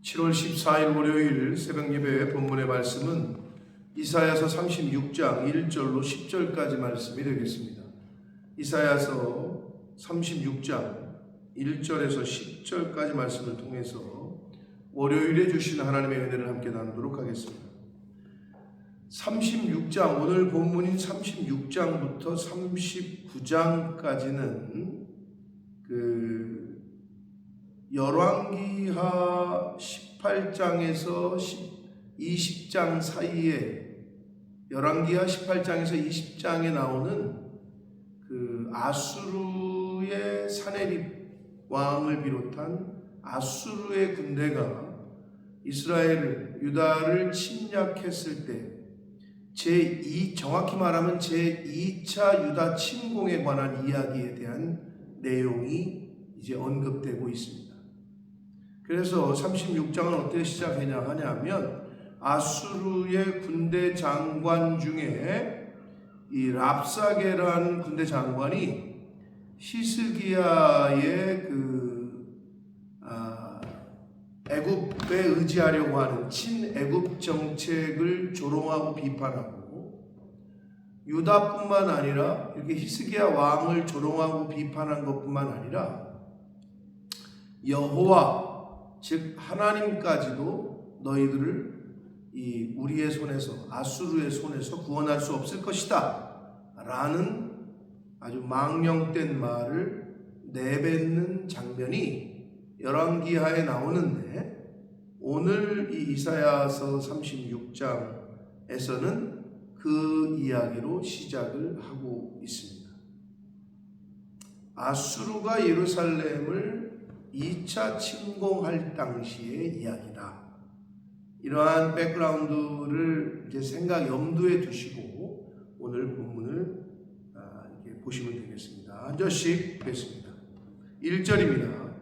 7월 14일 월요일 새벽 예배 본문의 말씀은 이사야서 36장 1절로 10절까지 말씀이 되겠습니다. 이사야서 36장 1절에서 10절까지 말씀을 통해서 월요일에 주신 하나님의 은혜를 함께 나누도록 하겠습니다. 36장, 오늘 본문인 36장부터 39장까지는 열왕기하 18장에서 20장 사이에, 열왕기하 18장에서 20장에 나오는 아수르의 사네립 왕을 비롯한 아수르의 군대가 이스라엘, 유다를 침략했을 때 정확히 말하면 제2차 유다 침공에 관한 이야기에 대한 내용이 이제 언급되고 있습니다. 그래서 36장은 어떻게 시작하냐면 아수르의 군대 장관 중에 이 랍사게라는 군대 장관이 히스기야의 애굽에 의지하려고 하는 친애굽 정책을 조롱하고 비판하고, 유다뿐만 아니라 이렇게 히스기야 왕을 조롱하고 비판한 것뿐만 아니라 여호와 즉 하나님까지도 너희들을 우리의 손에서, 아수르의 손에서 구원할 수 없을 것이다 라는 아주 망령된 말을 내뱉는 장면이 열왕기하에 나오는데, 오늘 이 이사야서 36장에서는 그 이야기로 시작을 하고 있습니다. 아수르가 예루살렘을 2차 침공할 당시의 이야기다. 이러한 백그라운드를 이제 염두에 두시고 오늘 본문을 이렇게 보시면 되겠습니다. 한 절씩 보겠습니다. 1절입니다.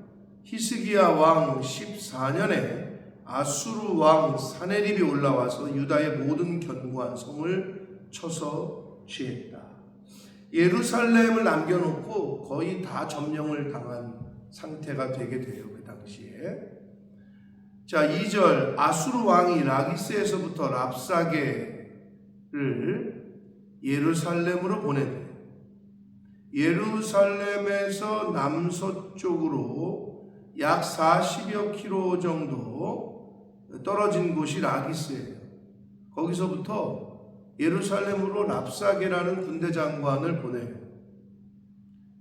히스기야 왕 14년에 아수르 왕 사네립이 올라와서 유다의 모든 견고한 성을 쳐서 취했다. 예루살렘을 남겨놓고 거의 다 점령을 당한 상태가 되게 돼요, 그 당시에. 자, 2절, 아수르 왕이 라기스에서부터 랍사게를 예루살렘으로 보내대. 예루살렘에서 남서쪽으로 약 40여 킬로 정도 떨어진 곳이 라기스예요. 거기서부터 예루살렘으로 랍사게라는 군대 장관을 보내요.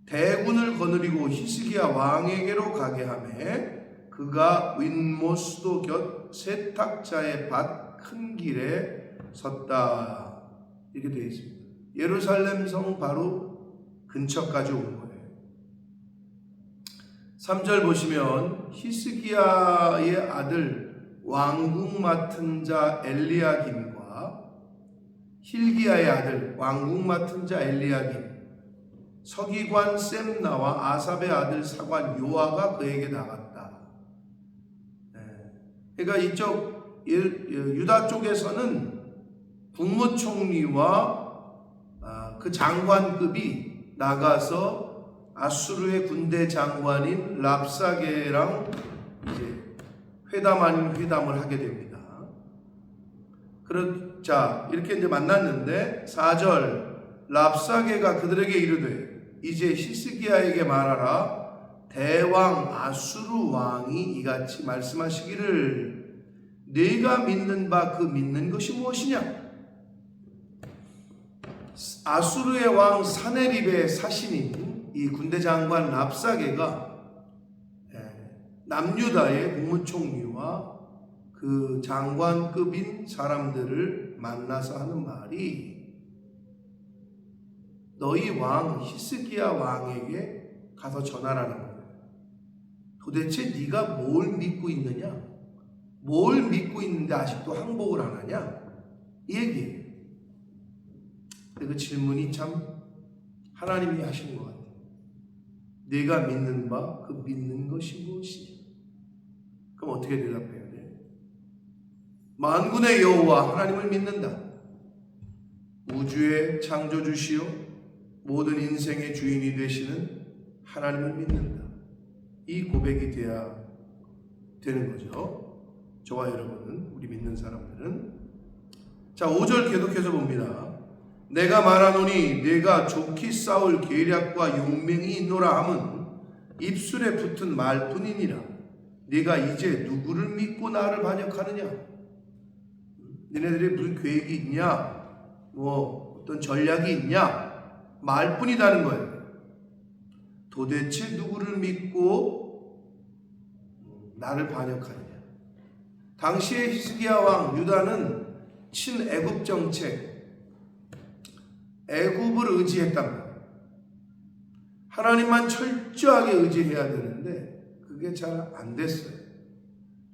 대군을 거느리고 히스기야 왕에게로 가게 하매 그가 윈모스도 곁 세탁자의 밭 큰 길에 섰다. 이렇게 되어 있습니다. 예루살렘 성 바로 근처까지 온 거예요. 3절 보시면 히스기야의 아들 왕궁 맡은 자 엘리야김과 힐기야의 아들 왕궁 맡은 자 엘리야김, 서기관 셈나와 아삽의 아들 사관 요아가 그에게 나갔다. 그러니까 이쪽 유다 쪽에서는 국무총리와 그 장관급이 나가서 아수르의 군대 장관인 랍사게랑 이제 회담 아닌 회담을 하게 됩니다. 자, 이렇게 이제 만났는데 4절, 랍사게가 그들에게 이르되 이제 히스기야에게 말하라. 대왕 아수르 왕이 이같이 말씀하시기를 네가 믿는 바 그 믿는 것이 무엇이냐? 아수르의 왕 사네립의 사신인 이 군대 장관 랍사게가 남유다의 국무총리와 그 장관급인 사람들을 만나서 하는 말이, 너희 왕 히스기야 왕에게 가서 전하라는 거예요. 도대체 네가 뭘 믿고 있느냐? 뭘 믿고 있는데 아직도 항복을 안 하냐? 이 얘기예요. 그 질문이 참 하나님이 하신 것 같아요. 네가 믿는 바 그 믿는 것이 무엇이냐? 그럼 어떻게 대답해야 돼? 만군의 여호와 하나님을 믿는다. 우주의 창조주시요 모든 인생의 주인이 되시는 하나님을 믿는다. 이 고백이 돼야 되는 거죠. 저와 여러분은, 우리 믿는 사람들은. 자, 5절 계속해서 봅니다. 내가 말하노니 내가 좋게 싸울 계략과 용맹이 있노라 함은 입술에 붙은 말뿐이니라. 네가 이제 누구를 믿고 나를 반역하느냐? 너네들이 무슨 계획이 있냐? 뭐 어떤 전략이 있냐? 말뿐이다는 거예요. 도대체 누구를 믿고 나를 반역하느냐? 당시의 히스기야 왕 유다는 친애굽 정책, 애굽을 의지했단 말이에요. 하나님만 철저하게 의지해야 되는데 그게 잘 안 됐어요.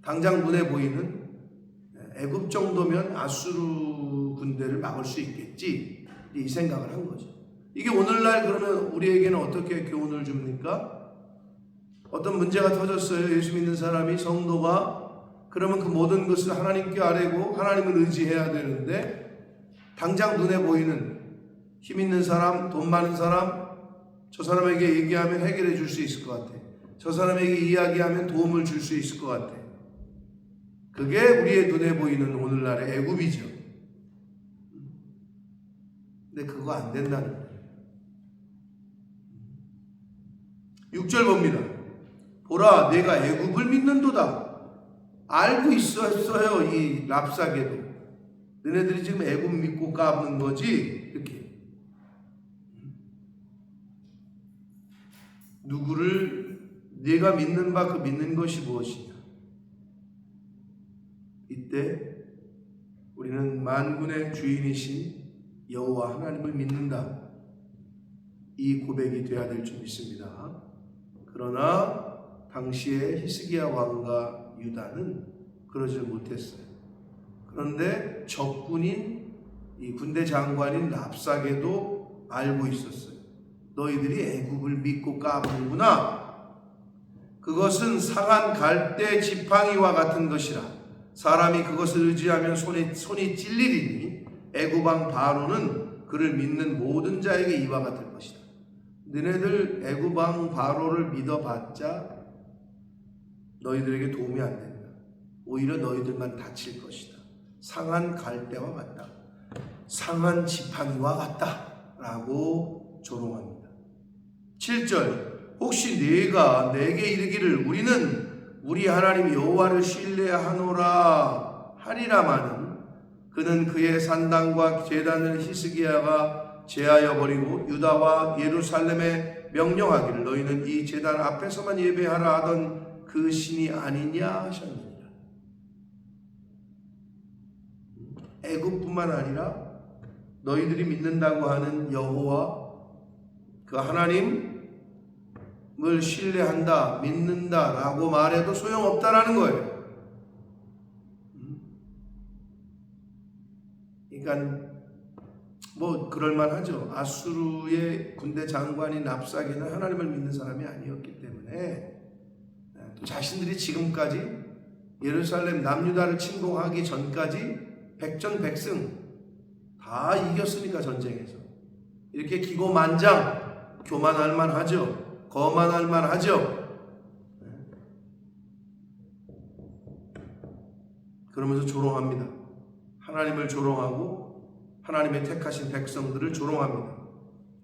당장 눈에 보이는 애굽 정도면 아수르 군대를 막을 수 있겠지, 이 생각을 한 거죠. 이게 오늘날 그러면 우리에게는 어떻게 교훈을 줍니까? 어떤 문제가 터졌어요. 예수 믿는 사람이, 성도가. 그러면 그 모든 것을 하나님께 아뢰고 하나님을 의지해야 되는데 당장 눈에 보이는 힘 있는 사람, 돈 많은 사람, 저 사람에게 얘기하면 해결해 줄 수 있을 것 같아. 저 사람에게 이야기하면 도움을 줄 수 있을 것 같아. 그게 우리의 눈에 보이는 오늘날의 애굽이죠. 근데 그거 안 된다는 거예요. 6절 봅니다. 보라, 내가 애굽을 믿는도다. 알고 있었어요, 이 랍사게도. 너네들이 지금 애굽 믿고 까부는 거지? 이렇게. 누구를 네가 믿는 바 그 믿는 것이 무엇이냐? 이때 우리는 만군의 주인이신 여호와 하나님을 믿는다. 이 고백이 되어야 될 줄 믿습니다. 그러나 당시에 히스기야 왕과 유다는 그러지 못했어요. 그런데 적군인 이 군대 장관인 랍사게도 알고 있었어요. 너희들이 애굽을 믿고 까부는구나. 그것은 상한 갈대 지팡이와 같은 것이라. 사람이 그것을 의지하면 손이 찔리리니 애굽 왕 바로는 그를 믿는 모든 자에게 이와 같을 것이다. 너네들 애굽 왕 바로를 믿어봤자 너희들에게 도움이 안 된다. 오히려 너희들만 다칠 것이다. 상한 갈대와 같다. 상한 지팡이와 같다. 라고 조롱합니다. 7절, 혹시 네가 내게 이르기를 우리는 우리 하나님 여호와를 신뢰하노라 하리라마는 그는 그의 산당과 제단을 히스기야가 제하여 버리고 유다와 예루살렘에 명령하기를 너희는 이 제단 앞에서만 예배하라 하던 그 신이 아니냐 하셨느니라. 애굽뿐만 아니라 너희들이 믿는다고 하는 여호와 그 하나님을 신뢰한다, 믿는다라고 말해도 소용없다라는 거예요. 그러니까 뭐 그럴만하죠. 아수르의 군대 장관인 랍사게는 하나님을 믿는 사람이 아니었기 때문에 또 자신들이 지금까지 예루살렘 남유다를 침공하기 전까지 백전백승 다 이겼으니까 전쟁에서 이렇게 기고만장 교만할 만하죠. 거만할 만하죠. 그러면서 조롱합니다. 하나님을 조롱하고 하나님의 택하신 백성들을 조롱합니다.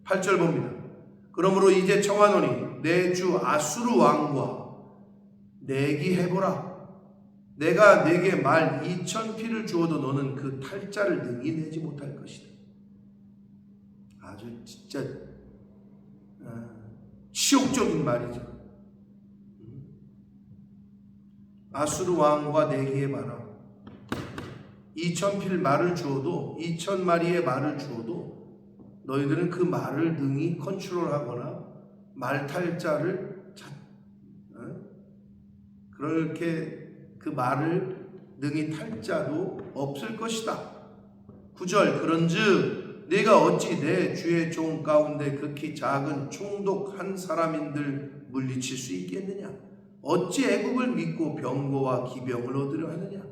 8절 봅니다. 그러므로 이제 청하노니 내 주 아수르 왕과 내기해보라. 내가 내게 말 2,000피를 주어도 너는 그 탈자를 능히 내지 못할 것이다. 아주 진짜 치욕적인 말이죠. 아수르 왕과 내기해봐라. 2,000필 말을 주어도 2,000마리의 말을 주어도 너희들은 그 말을 능히 컨트롤하거나 말탈자를 그렇게 그 말을 능히 탈 자도 없을 것이다. 9절 그런즉 네가 어찌 내 주의 종 가운데 극히 작은 총독한 사람인들 물리칠 수 있겠느냐? 어찌 애굽을 믿고 병거와 기병을 얻으려 하느냐?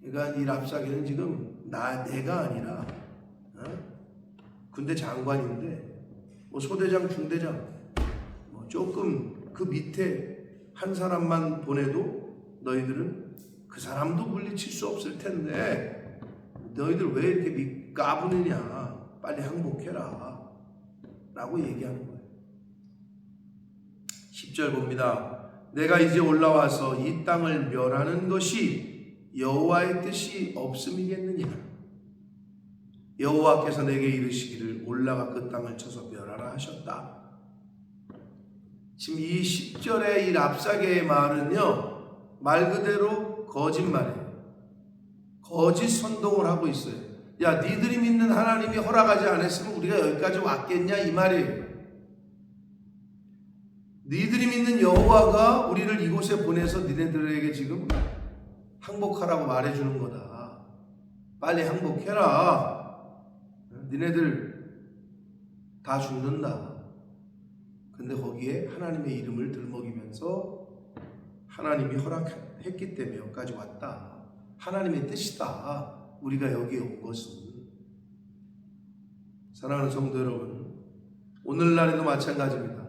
그러니까 이 랍사게는 지금 내가 아니라 군대 장관인데 뭐 소대장, 중대장 뭐 조금 그 밑에 한 사람만 보내도 너희들은 그 사람도 물리칠 수 없을 텐데 너희들 왜 이렇게 까부느냐, 빨리 항복해라 라고 얘기하는 거예요. 10절 봅니다. 내가 이제 올라와서 이 땅을 멸하는 것이 여호와의 뜻이 없음이겠느냐. 여호와께서 내게 이르시기를 올라가 그 땅을 쳐서 멸하라 하셨다. 지금 이 10절의 이 랍사게의 말은요, 말 그대로 거짓말이에요. 거짓 선동을 하고 있어요. 야, 니들이 믿는 하나님이 허락하지 않았으면 우리가 여기까지 왔겠냐 이 말이에요. 니들이 믿는 여호와가 우리를 이곳에 보내서 니네들에게 지금 항복하라고 말해주는 거다. 빨리 항복해라. 니네들 다 죽는다. 근데 거기에 하나님의 이름을 들먹이면서 하나님이 허락했기 때문에 여기까지 왔다. 하나님의 뜻이다. 우리가 여기에 온 것은. 사랑하는 성도 여러분, 오늘날에도 마찬가지입니다.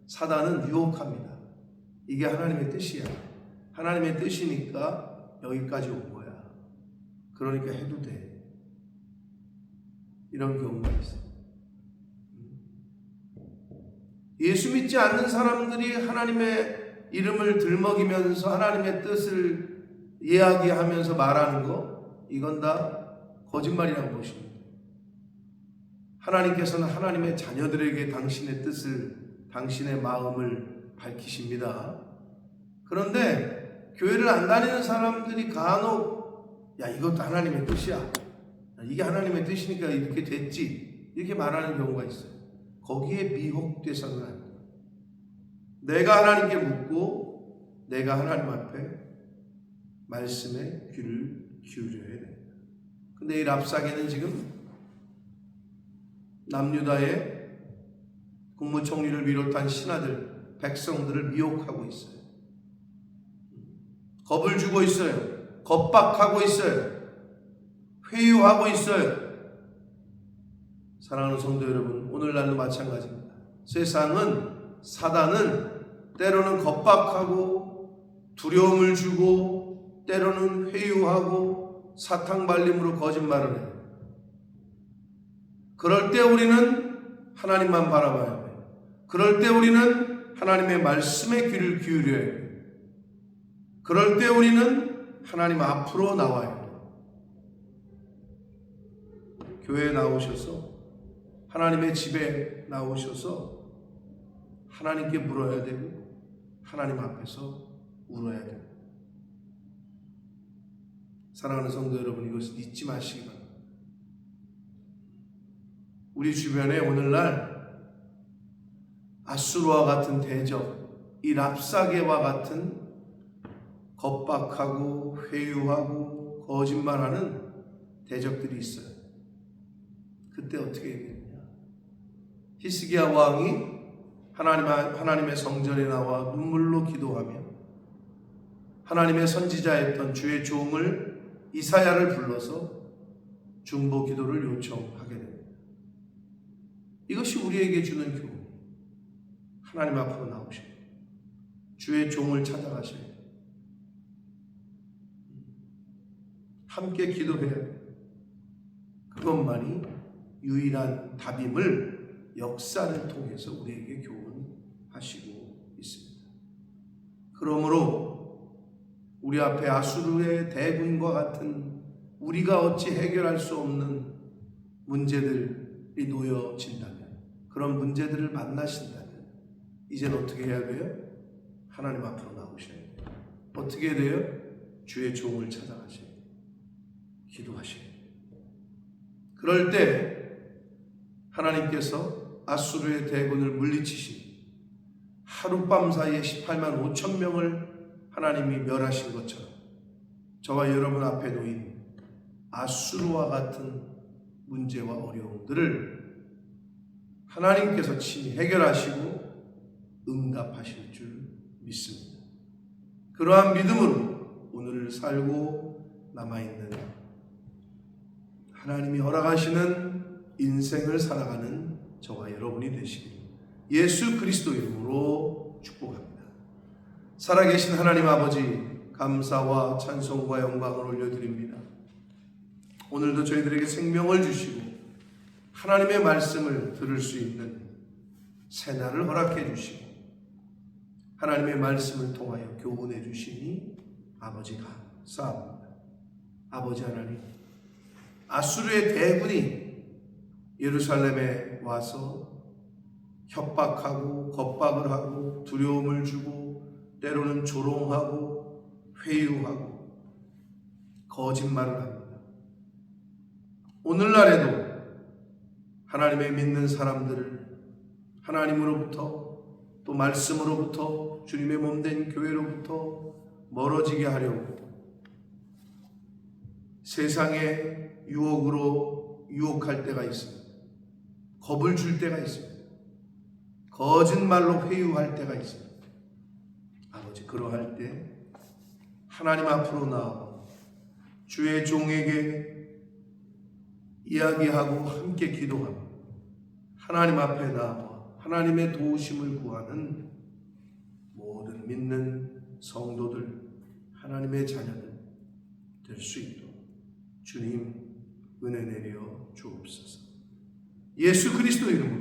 사단은 유혹합니다. 이게 하나님의 뜻이야. 하나님의 뜻이니까 여기까지 온 거야. 그러니까 해도 돼. 이런 경우가 있어요. 예수 믿지 않는 사람들이 하나님의 이름을 들먹이면서 하나님의 뜻을 이야기하면서 말하는 거, 이건 다 거짓말이라고 보십니다. 하나님께서는 하나님의 자녀들에게 당신의 뜻을, 당신의 마음을 밝히십니다. 그런데 교회를 안 다니는 사람들이 간혹 야, 이것도 하나님의 뜻이야, 이게 하나님의 뜻이니까 이렇게 됐지, 이렇게 말하는 경우가 있어요. 거기에 미혹돼서는 안 돼요. 내가 하나님께 묻고 내가 하나님 앞에 말씀에 귀를 기울여야 됩니다. 근데 이 랍사게는 지금 남유다의 국무총리를 비롯한 신하들, 백성들을 미혹하고 있어요. 겁을 주고 있어요. 겁박하고 있어요. 회유하고 있어요. 사랑하는 성도 여러분, 오늘날도 마찬가지입니다. 세상은, 사단은 때로는 겁박하고 두려움을 주고 때로는 회유하고 사탕발림으로 거짓말을 해요. 그럴 때 우리는 하나님만 바라봐야 돼요. 그럴 때 우리는 하나님의 말씀에 귀를 기울여야 돼요. 그럴 때 우리는 하나님 앞으로 나와야 돼요. 교회에 나오셔서, 하나님의 집에 나오셔서 하나님께 물어야 되고 하나님 앞에서 울어야 돼요. 사랑하는 성도 여러분, 이것을 잊지 마시기 바랍니다. 우리 주변에 오늘날 아수르와 같은 대적, 이 랍사게와 같은 겁박하고 회유하고 거짓말하는 대적들이 있어요. 그때 어떻게 얘기했냐? 히스기야 왕이 하나님의 성전에 나와 눈물로 기도하며 하나님의 선지자였던 주의 종을 이사야를 불러서 중보 기도를 요청하게 됩니다. 이것이 우리에게 주는 교훈. 하나님 앞으로 나오셔야 돼요. 주의 종을 찾아가셔야 돼요. 함께 기도해야 돼요. 그것만이 유일한 답임을 역사를 통해서 우리에게 교훈하시고 있습니다. 그러므로 우리 앞에 아수르의 대군과 같은 우리가 어찌 해결할 수 없는 문제들이 놓여진다면, 그런 문제들을 만나신다면 이젠 어떻게 해야 돼요? 하나님 앞으로 나오셔야 돼요. 어떻게 해야 돼요? 주의 종을 찾아가셔야 돼요. 기도하셔야 돼요. 그럴 때 하나님께서 아수르의 대군을 물리치신 하룻밤 사이에 18만 5천 명을 하나님이 멸하신 것처럼 저와 여러분 앞에 놓인 아수르와 같은 문제와 어려움들을 하나님께서 친히 해결하시고 응답하실 줄 믿습니다. 그러한 믿음으로 오늘을 살고 남아있는 하나님이 허락하시는 인생을 살아가는 저와 여러분이 되시기를 예수 그리스도 이름으로 축복합니다. 살아계신 하나님 아버지, 감사와 찬송과 영광을 올려드립니다. 오늘도 저희들에게 생명을 주시고 하나님의 말씀을 들을 수 있는 새날을 허락해 주시고 하나님의 말씀을 통하여 교훈해 주시니 아버지 감사합니다. 아버지 하나님, 아수르의 대군이 예루살렘에 와서 협박하고 겁박을 하고 두려움을 주고 때로는 조롱하고 회유하고 거짓말을 합니다. 오늘날에도 하나님의 믿는 사람들을 하나님으로부터 또 말씀으로부터 주님의 몸된 교회로부터 멀어지게 하려고 세상의 유혹으로 유혹할 때가 있습니다. 겁을 줄 때가 있습니다. 거짓말로 회유할 때가 있습니다. 아버지, 그러할 때 하나님 앞으로 나와 주의 종에게 이야기하고 함께 기도하며 하나님 앞에 나와 하나님의 도우심을 구하는 모든 믿는 성도들, 하나님의 자녀들 될 수 있도록 주님 은혜 내려 주옵소서. 예수 그리스도 이름으로